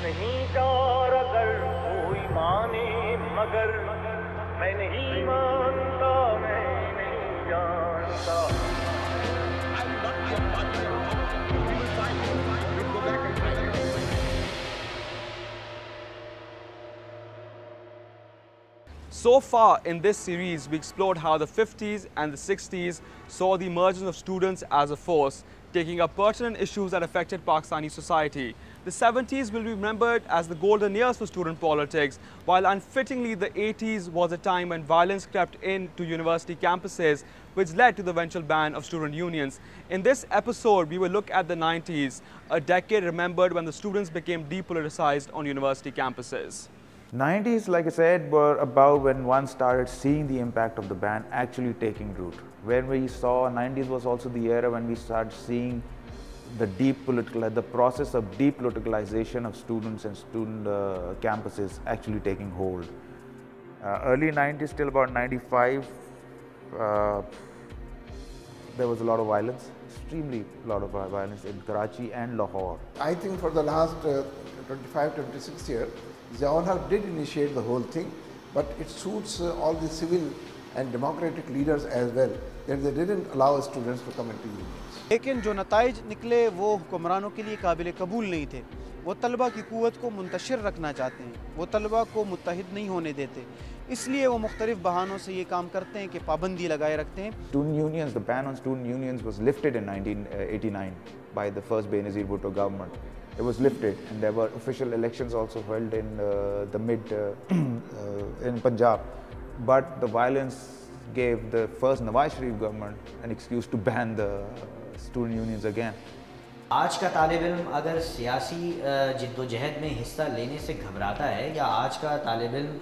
नहीं चार अगर कोई माने मगर मैं नहीं मानता मैं नहीं जानता So far in this series, we explored how the 50s and the 60s saw the emergence of students as a force, taking up pertinent issues that affected Pakistani society. The 70s will be remembered as the golden years for student politics, while unfittingly the 80s was a time when violence crept into university campuses, which led to the eventual ban of student unions. In this episode, we will look at the 90s, a decade remembered when the students became depoliticized on university campuses. 90s, like I said, were about when one started seeing the impact of the ban actually taking root. When we saw 90s was also the era when we started seeing the process of depoliticalization of students and student campuses actually taking hold. Early 90s till about 95, there was a lot of violence, extremely lot of violence in Karachi and Lahore. I think for the last 25, 26 years, Ziaul did initiate the whole thing, but it suits all the civil and democratic leaders as well that they didn't allow students to come into unions. लेकिन जो नताइज निकले वो हुक्मरानों के लिए काबिल कबूल नहीं थे। वो तलबा की क़ुव्वत को मुंतशिर रखना चाहते हैं, वो तलबा को मुत्तहिद नहीं होने देते, इसलिए वो मुख्तलिफ बहानों से ये काम करते हैं कि पाबंदी लगाए रखते हैं। Student unions, the ban on student unions was lifted in 1989 by the first Benazir Bhutto government. It was lifted, and there were official elections also held in in Punjab. But the violence gave the first Nawaz Sharif government an excuse to ban the student unions again. आज का तालिब इल्म अगर सियासी जिद्दोजहद में हिस्सा लेने से घबराता है या आज का तालिब इल्म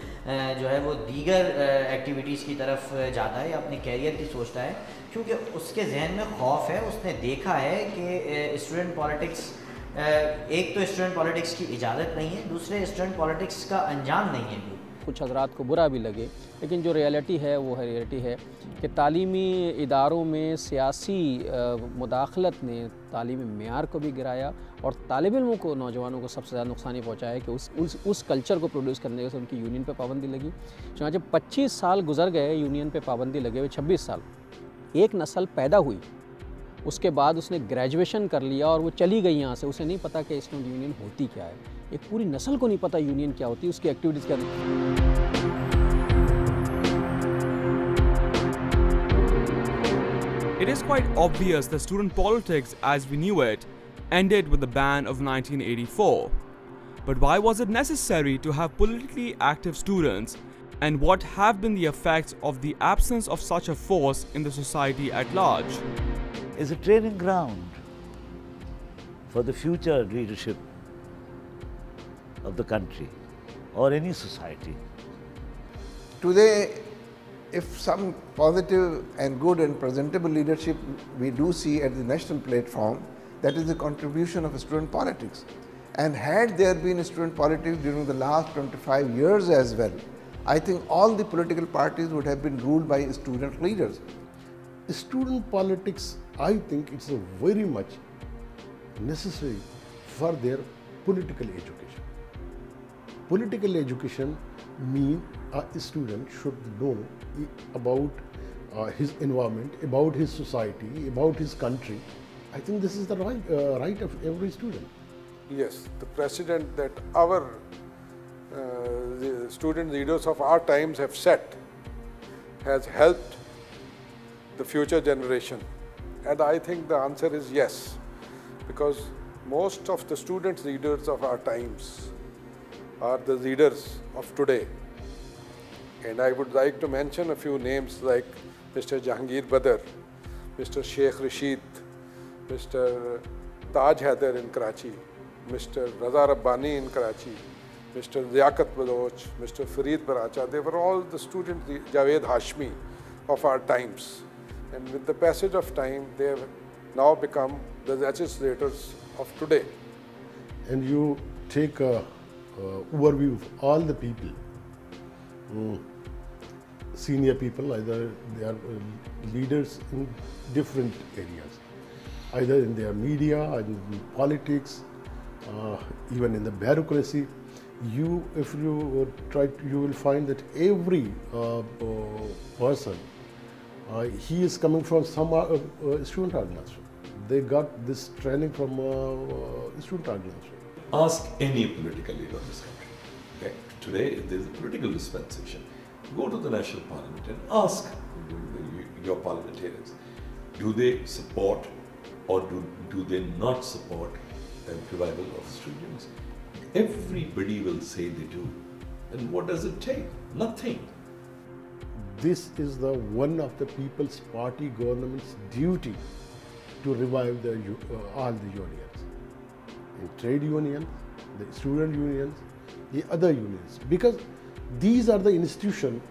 जो है वो दीगर एक्टिविटीज़ की तरफ जाता है या अपने कैरियर की सोचता है, क्योंकि उसके जहन में खौफ है, उसने देखा है कि स्टूडेंट पॉलिटिक्स एक तो स्टूडेंट पॉलिटिक्स की इजाज़त नहीं है, दूसरे स्टूडेंट पॉलिटिक्स का अंजाम नहीं है। कुछ हज़रात को बुरा भी लगे, लेकिन जो रियलिटी है वो रियलिटी है कि तालीमी इदारों में सियासी मुदाखलत ने तालीमी मेयार को भी गिराया और तालिब इल्मों को, नौजवानों को सबसे ज़्यादा नुकसान ये पहुँचाया कि उस कल्चर को प्रोड्यूस करने से उनकी यूनियन पे पाबंदी लगी। चुनांचे 25 साल गुजर गए यूनियन पे पाबंदी लगे हुए, 26 साल, एक नस्ल पैदा हुई, उसके बाद उसने ग्रेजुएशन कर लिया और वो चली गई यहाँ से, उसे नहीं पता कि स्टूडेंट यूनियन होती क्या है। एक पूरी नस्ल को नहीं पता यूनियन क्या होती है, उसकी एक्टिविटीज़ क्या होती। It is quite obvious that student politics as we knew it ended with the ban of 1984. But why was it necessary to have politically active students, and what have been the effects of the absence of such a force in the society at large? It's a training ground for the future leadership of the country or any society. Today, if some positive and good and presentable leadership we do see at the national platform, that is the contribution of student politics. And had there been student politics during the last 25 years as well, I think all the political parties would have been ruled by student leaders. Student politics, I think it's a very much necessary for their political education. Political education means a student should know about his environment, about his society, about his country. I think this is the right of every student. Yes, the precedent that our the student leaders of our times have set has helped the future generation. And I think the answer is yes, because most of the student leaders of our times are the leaders of today. And I would like to mention a few names like Mr. Jahangir Badr, Mr. Sheikh Rashid, Mr. Taj Haider in Karachi, Mr. Raza Rabbani in Karachi, Mr. Liaquat Baloch, Mr. Fareed Paracha. They were all the student Javed Hashmi of our times. And with the passage of time, they have now become the legislators of today. And you take an overview of all the people, senior people, either they are leaders in different areas, either in their media, either in politics, Even in the bureaucracy, if you you will find that every person, he is coming from some student organization. They got this training from student organization. Ask any political leader of this country. Okay? Today, there is a political dispensation. Go to the national parliament and ask your parliamentarians, do they support or do they not support the revival of student unions? Everybody will say they do. And what does it take? Nothing. This is the one of the People's Party government's duty to revive all the unions. In trade unions, the student unions, the other unions. Because these are the institutions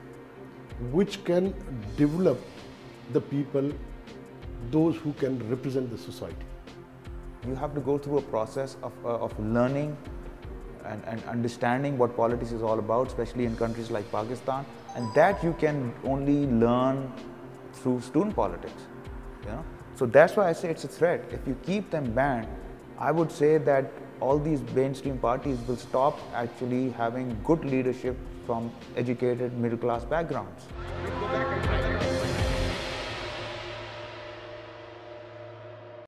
which can develop the people, those who can represent the society. You have to go through a process of learning and understanding what politics is all about, especially in countries like Pakistan, and that you can only learn through student politics. So that's why I say it's a threat. If you keep them banned, I would say that all these mainstream parties will stop actually having good leadership from educated middle class backgrounds.